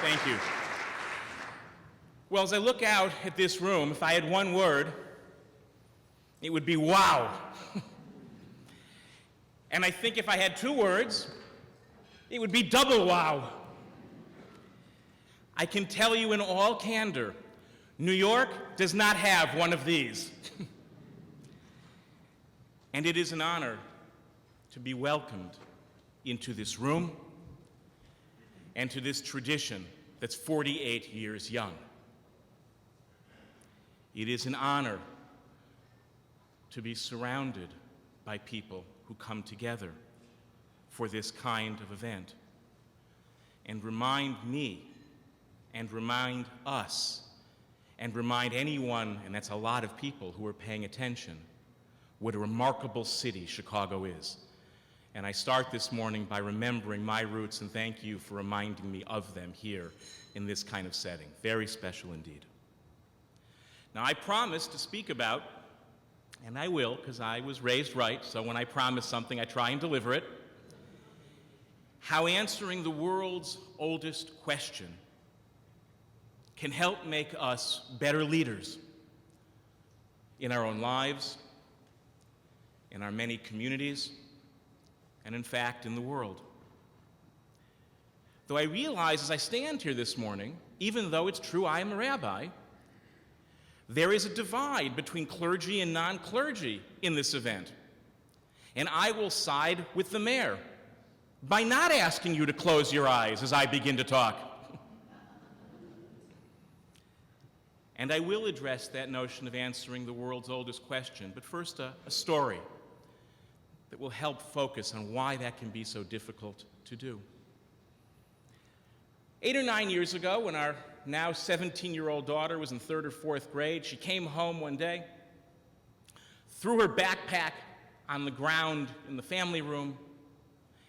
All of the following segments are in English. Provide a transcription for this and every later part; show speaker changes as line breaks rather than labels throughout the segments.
Thank you. Well, as I look out at this room, if I had one word, it would be wow. And I think if I had two words, it would be double wow. I can tell you in all candor, New York does not have one of these. And it is an honor to be welcomed into this room and to this tradition that's 48 years young. It is an honor to be surrounded by people who come together for this kind of event and remind me and remind us and remind anyone, and that's a lot of people who are paying attention, what a remarkable city Chicago is. And I start this morning by remembering my roots, and thank you for reminding me of them here in this kind of setting. Very special indeed. Now, I promised to speak about, and I will, because I was raised right, so when I promise something, I try and deliver it, how answering the world's oldest question can help make us better leaders in our own lives, in our many communities, and in fact, in the world. Though I realize as I stand here this morning, even though it's true I am a rabbi, there is a divide between clergy and non-clergy in this event. And I will side with the mayor by not asking you to close your eyes as I begin to talk. And I will address that notion of answering the world's oldest question, but first a story that will help focus on why that can be so difficult to do. 8 or 9 years ago, when our now 17-year-old daughter was in 3rd or 4th grade, she came home one day, threw her backpack on the ground in the family room,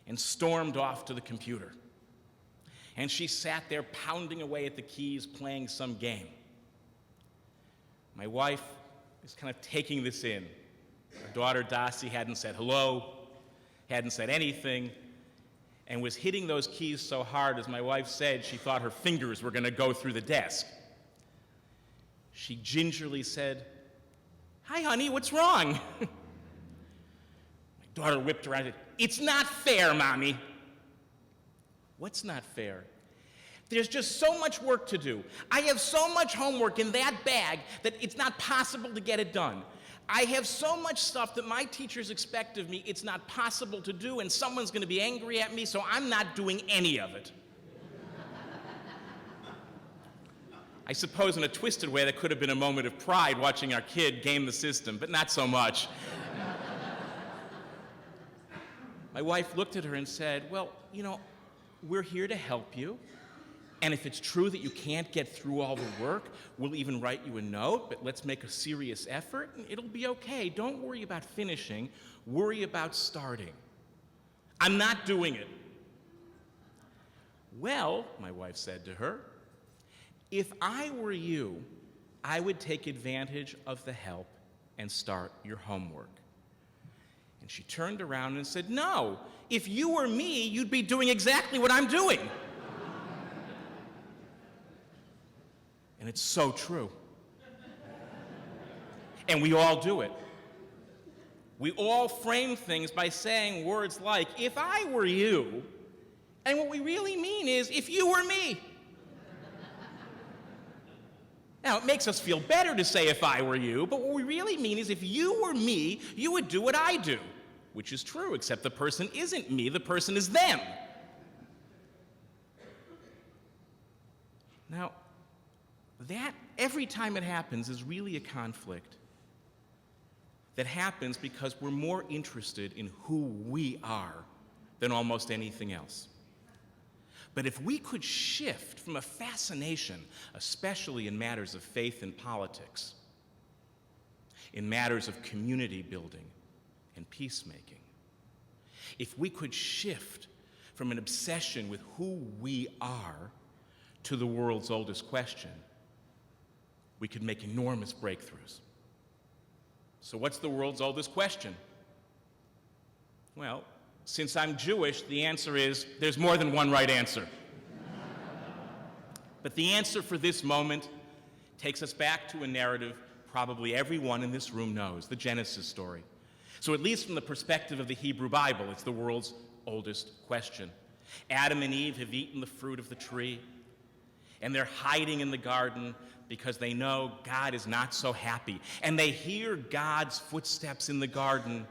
and stormed off to the computer. And she sat there pounding away at the keys, playing some game. My wife is kind of taking this in. Our daughter, Dasi, hadn't said hello, hadn't said anything, and was hitting those keys so hard, as my wife said, she thought her fingers were going to go through the desk. She gingerly said, "Hi, honey, what's wrong?" My daughter whipped around and said, "It's not fair, Mommy." What's not fair? There's just so much work to do. I have so much homework in that bag that it's not possible to get it done. I have so much stuff that my teachers expect of me, it's not possible to do, and someone's going to be angry at me, so I'm not doing any of it. I suppose in a twisted way that could have been a moment of pride watching our kid game the system, but not so much. My wife looked at her and said, "Well, you know, we're here to help you. And if it's true that you can't get through all the work, we'll even write you a note, but let's make a serious effort, and it'll be okay. Don't worry about finishing. Worry about starting." "I'm not doing it." "Well," my wife said to her, "if I were you, I would take advantage of the help and start your homework." And she turned around and said, "No, if you were me, you'd be doing exactly what I'm doing." And it's so true. And we all do it. We all frame things by saying words like, "if I were you," and what we really mean is, "if you were me." Now, it makes us feel better to say, "if I were you," but what we really mean is, if you were me, you would do what I do, which is true, except the person isn't me, the person is them. Now, that, every time it happens, is really a conflict that happens because we're more interested in who we are than almost anything else. But if we could shift from a fascination, especially in matters of faith and politics, in matters of community building and peacemaking, if we could shift from an obsession with who we are to the world's oldest question, we could make enormous breakthroughs. So what's the world's oldest question? Well, since I'm Jewish, the answer is there's more than one right answer. But the answer for this moment takes us back to a narrative probably everyone in this room knows, the Genesis story. So at least from the perspective of the Hebrew Bible, it's the world's oldest question. Adam and Eve have eaten the fruit of the tree, and they're hiding in the garden because they know God is not so happy. And they hear God's footsteps in the garden,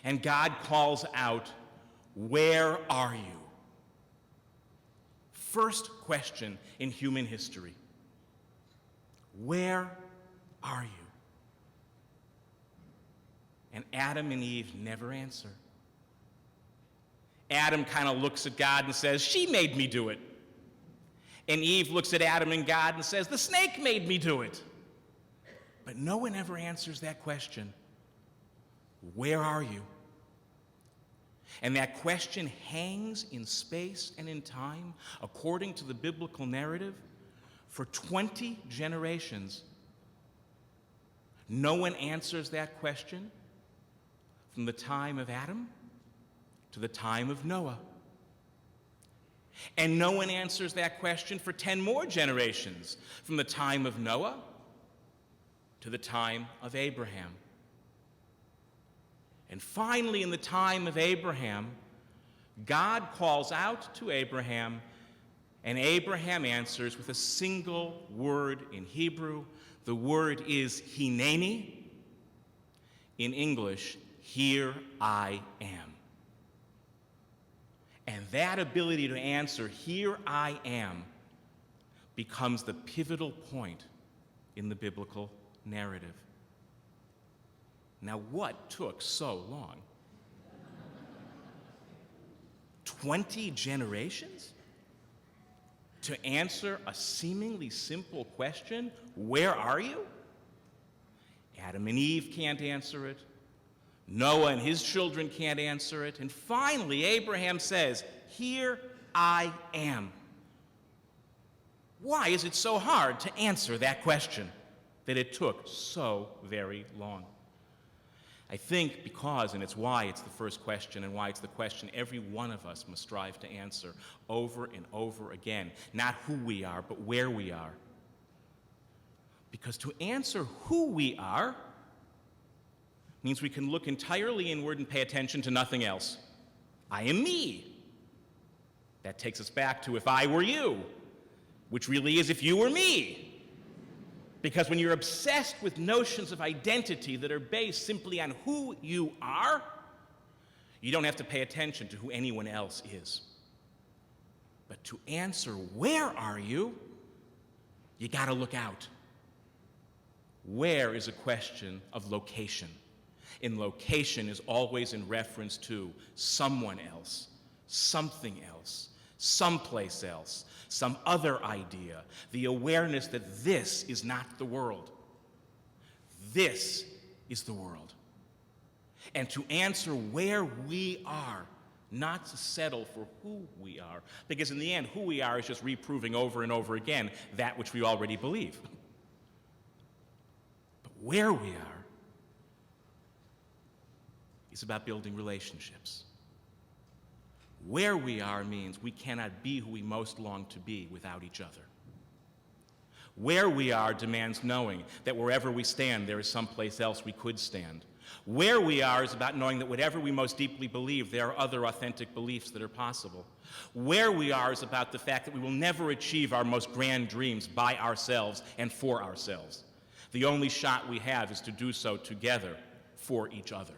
and God calls out, "Where are you?" First question in human history. Where are you? And Adam and Eve never answer. Adam kind of looks at God and says, "She made me do it." And Eve looks at Adam and God and says, "The snake made me do it." But no one ever answers that question. Where are you? And that question hangs in space and in time, according to the biblical narrative, for 20 generations. No one answers that question from the time of Adam to the time of Noah. And no one answers that question for 10 more generations, from the time of Noah to the time of Abraham. And finally, in the time of Abraham, God calls out to Abraham, and Abraham answers with a single word in Hebrew. The word is hineni. In English, "Here I am." And that ability to answer, "Here I am," becomes the pivotal point in the biblical narrative. Now, what took so long? 20 generations to answer a seemingly simple question, "Where are you?" Adam and Eve can't answer it. Noah and his children can't answer it. And finally, Abraham says, "Here I am." Why is it so hard to answer that question, that it took so very long? I think because, and it's why it's the first question and why it's the question every one of us must strive to answer over and over again. Not who we are, but where we are. Because to answer who we are means we can look entirely inward and pay attention to nothing else. I am me. That takes us back to "if I were you," which really is "if you were me." Because when you're obsessed with notions of identity that are based simply on who you are, you don't have to pay attention to who anyone else is. But to answer "where are you," you gotta look out. Where is a question of location. And location is always in reference to someone else, something else, someplace else, some other idea, the awareness that this is not the world. This is the world. And to answer where we are, not to settle for who we are, because in the end, who we are is just reproving over and over again that which we already believe. But where we are is about building relationships. Where we are means we cannot be who we most long to be without each other. Where we are demands knowing that wherever we stand, there is someplace else we could stand. Where we are is about knowing that whatever we most deeply believe, there are other authentic beliefs that are possible. Where we are is about the fact that we will never achieve our most grand dreams by ourselves and for ourselves. The only shot we have is to do so together for each other.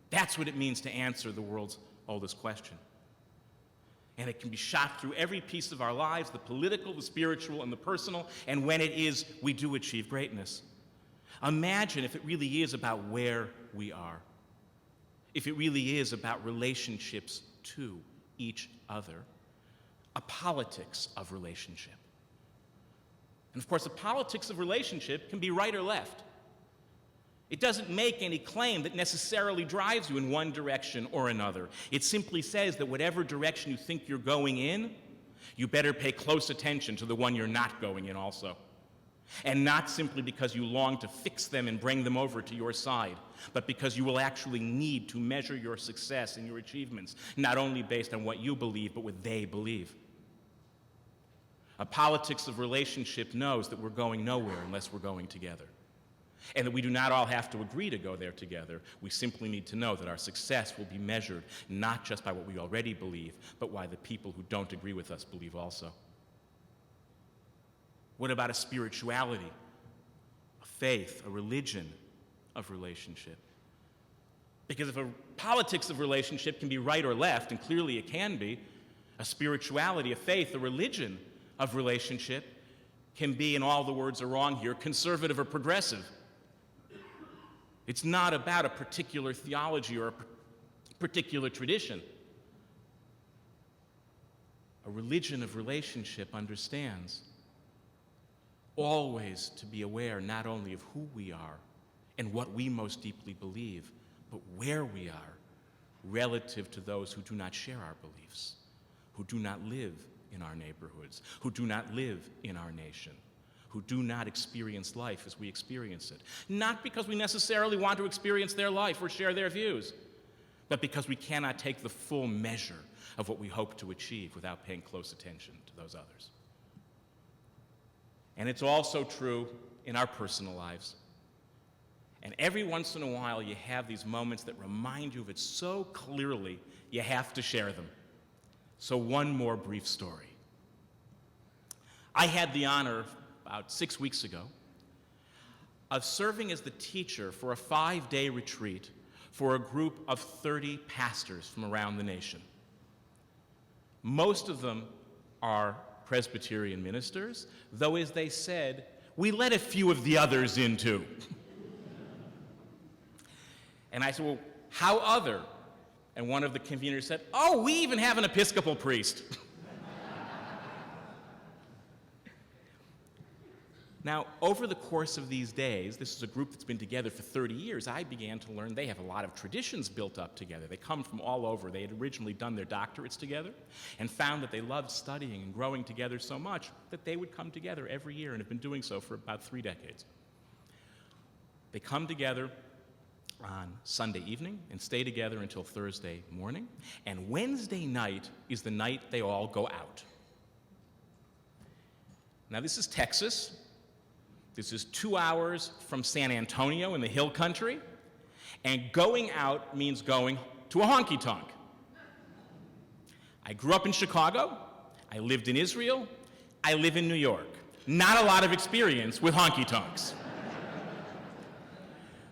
That's what it means to answer the world's oldest question. And it can be shot through every piece of our lives, the political, the spiritual, and the personal, and when it is, we do achieve greatness. Imagine if it really is about where we are, if it really is about relationships to each other, a politics of relationship. And of course, the politics of relationship can be right or left. It doesn't make any claim that necessarily drives you in one direction or another. It simply says that whatever direction you think you're going in, you better pay close attention to the one you're not going in also. And not simply because you long to fix them and bring them over to your side, but because you will actually need to measure your success and your achievements, not only based on what you believe, but what they believe. A politics of relationship knows that we're going nowhere unless we're going together. And that we do not all have to agree to go there together. We simply need to know that our success will be measured not just by what we already believe, but by the people who don't agree with us believe also. What about a spirituality, a faith, a religion of relationship? Because if a politics of relationship can be right or left, and clearly it can be, a spirituality, a faith, a religion of relationship can be, and all the words are wrong here, conservative or progressive. It's not about a particular theology or a particular tradition. A religion of relationship understands always to be aware not only of who we are and what we most deeply believe, but where we are relative to those who do not share our beliefs, who do not live in our neighborhoods, who do not live in our nation, who do not experience life as we experience it. Not because we necessarily want to experience their life or share their views, but because we cannot take the full measure of what we hope to achieve without paying close attention to those others. And it's also true in our personal lives. And every once in a while you have these moments that remind you of it so clearly you have to share them. So one more brief story. I had the honor about 6 weeks ago of serving as the teacher for a 5-day retreat for a group of 30 pastors from around the nation. Most of them are Presbyterian ministers, though as they said, we let a few of the others in too. And I said, well, how other? And one of the conveners said, oh, we even have an Episcopal priest. Now, over the course of these days, this is a group that's been together for 30 years, I began to learn they have a lot of traditions built up together. They come from all over. They had originally done their doctorates together and found that they loved studying and growing together so much that they would come together every year and have been doing so for about 3 decades. They come together on Sunday evening and stay together until Thursday morning, and Wednesday night is the night they all go out. Now, this is Texas. This is 2 hours from San Antonio in the hill country, and going out means going to a honky-tonk. I grew up in Chicago. I lived in Israel. I live in New York. Not a lot of experience with honky-tonks.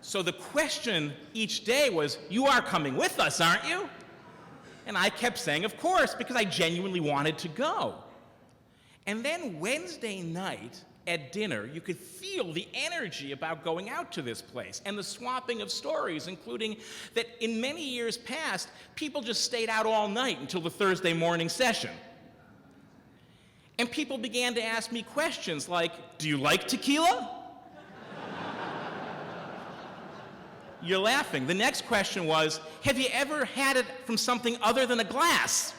So the question each day was, you are coming with us, aren't you? And I kept saying, of course, because I genuinely wanted to go. And then Wednesday night, at dinner, you could feel the energy about going out to this place and the swapping of stories, including that in many years past, people just stayed out all night until the Thursday morning session. And people began to ask me questions like, do you like tequila? You're laughing. The next question was, have you ever had it from something other than a glass?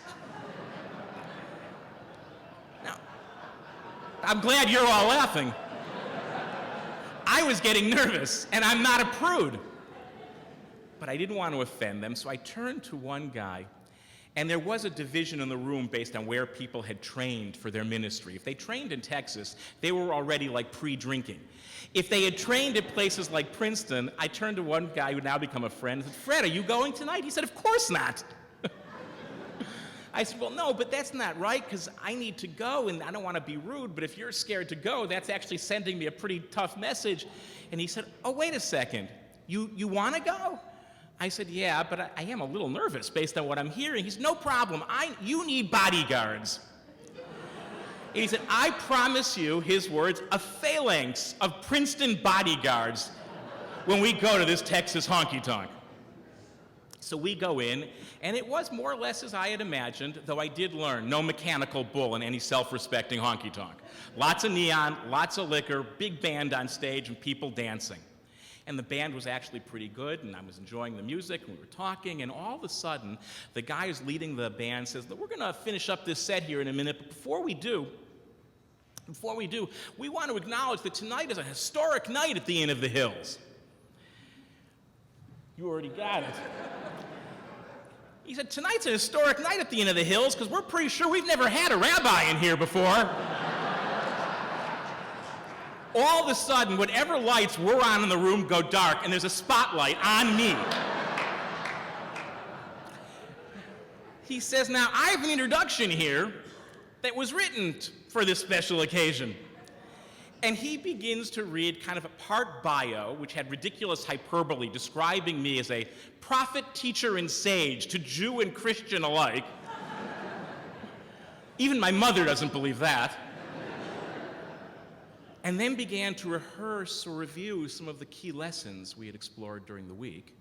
I'm glad you're all laughing. I was getting nervous, and I'm not a prude. But I didn't want to offend them, so I turned to one guy, and there was a division in the room based on where people had trained for their ministry. If they trained in Texas, they were already like pre-drinking. If they had trained at places like Princeton, I turned to one guy who had now become a friend and said, Fred, are you going tonight? He said, of course not. I said, well, no, but that's not right, because I need to go, and I don't want to be rude, but if you're scared to go, that's actually sending me a pretty tough message. And he said, oh, wait a second, you want to go? I said, yeah, but I am a little nervous based on what I'm hearing. He said, no problem, you need bodyguards. And he said, I promise you, his words, a phalanx of Princeton bodyguards when we go to this Texas honky-tonk. So we go in, and it was more or less as I had imagined, though I did learn no mechanical bull in any self-respecting honky-tonk. Lots of neon, lots of liquor, big band on stage, and people dancing. And the band was actually pretty good, and I was enjoying the music, and we were talking, and all of a sudden, the guy who's leading the band says, we're going to finish up this set here in a minute, but before we do, we want to acknowledge that tonight is a historic night at the Inn of the Hills. You already got it. He said, tonight's a historic night at the Inn of the Hills because we're pretty sure we've never had a rabbi in here before. all of a sudden, whatever lights were on in the room go dark, and there's a spotlight on me. He says, now, I have an introduction here that was written for this special occasion. And he begins to read kind of a part bio, which had ridiculous hyperbole, describing me as a prophet, teacher, and sage to Jew and Christian alike. Even my mother doesn't believe that. And then began to rehearse or review some of the key lessons we had explored during the week.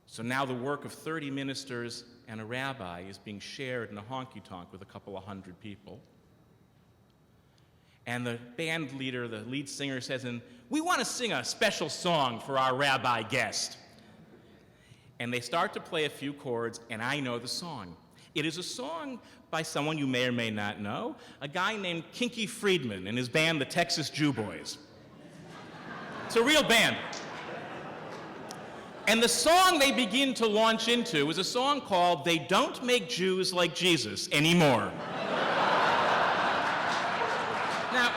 So now the work of 30 ministers and a rabbi is being shared in a honky-tonk with a couple of hundred people. And the band leader, the lead singer, says, and we want to sing a special song for our rabbi guest. And they start to play a few chords, and I know the song. It is a song by someone you may or may not know, a guy named Kinky Friedman and his band, the Texas Jew Boys. It's a real band. And the song they begin to launch into is a song called They Don't Make Jews Like Jesus Anymore. Now,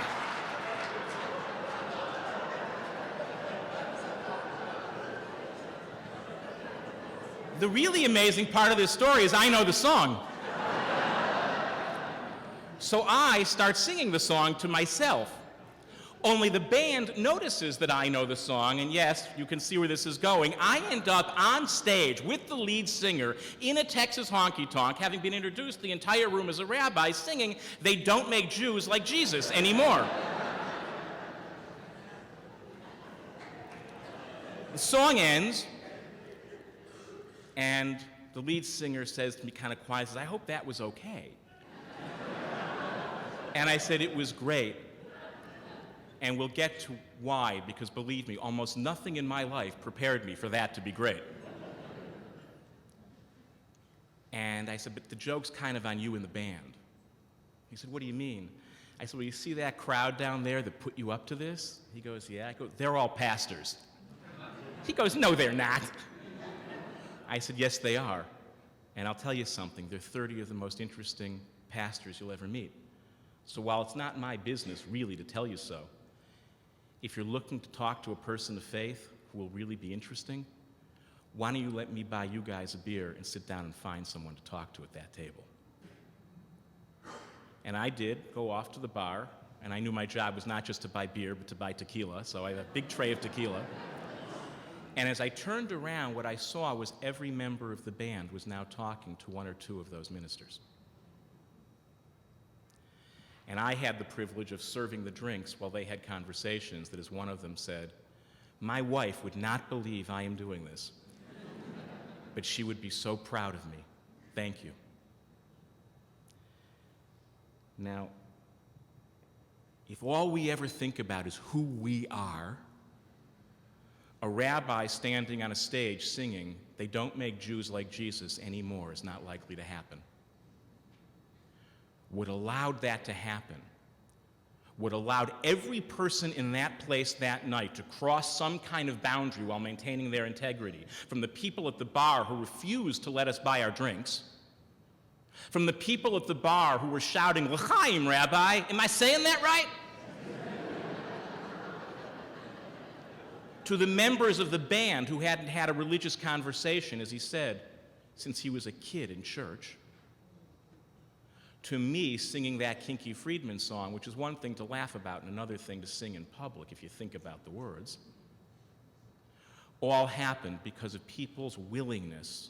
the really amazing part of this story is I know the song. So I start singing the song to myself. Only the band notices that I know the song, and yes, you can see where this is going. I end up on stage with the lead singer in a Texas honky-tonk, having been introduced the entire room as a rabbi, singing, They Don't Make Jews Like Jesus Anymore. The song ends, and the lead singer says to me kind of quiet, says, I hope that was okay. And I said, it was great. And we'll get to why, because believe me, almost nothing in my life prepared me for that to be great. And I said, but the joke's kind of on you and the band. He said, what do you mean? I said, well, you see that crowd down there that put you up to this? He goes, yeah. I go, they're all pastors. He goes, no, they're not. I said, yes, they are. And I'll tell you something, they're 30 of the most interesting pastors you'll ever meet. So while it's not my business, really, to tell you so, if you're looking to talk to a person of faith who will really be interesting, why don't you let me buy you guys a beer and sit down and find someone to talk to at that table? And I did go off to the bar, and I knew my job was not just to buy beer, but to buy tequila, so I had a big tray of tequila. And as I turned around, what I saw was every member of the band was now talking to one or two of those ministers. And I had the privilege of serving the drinks while they had conversations that, as one of them said, my wife would not believe I am doing this, but she would be so proud of me. Thank you. Now, if all we ever think about is who we are, a rabbi standing on a stage singing, They Don't Make Jews Like Jesus Anymore is not likely to happen. What allowed that to happen, what allowed every person in that place that night to cross some kind of boundary while maintaining their integrity, from the people at the bar who refused to let us buy our drinks, from the people at the bar who were shouting, L'chaim, Rabbi, am I saying that right? To the members of the band who hadn't had a religious conversation, as he said, since he was a kid in church, to me singing that Kinky Friedman song, which is one thing to laugh about and another thing to sing in public if you think about the words, all happened because of people's willingness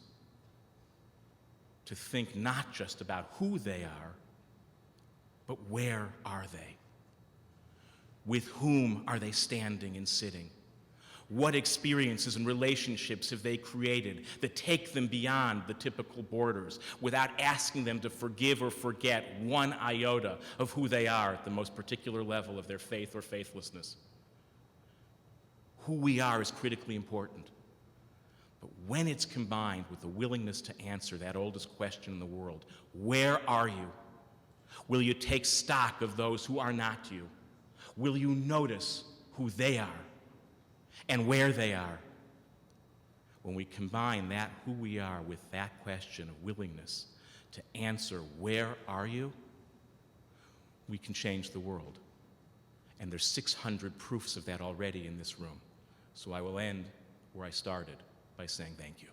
to think not just about who they are, but where are they? With whom are they standing and sitting? What experiences and relationships have they created that take them beyond the typical borders without asking them to forgive or forget one iota of who they are at the most particular level of their faith or faithlessness? Who we are is critically important. But when it's combined with the willingness to answer that oldest question in the world, where are you? Will you take stock of those who are not you? Will you notice who they are and where they are? When we combine that who we are with that question of willingness to answer, where are you? We can change the world. And there's 600 proofs of that already in this room. So I will end where I started, by saying thank you.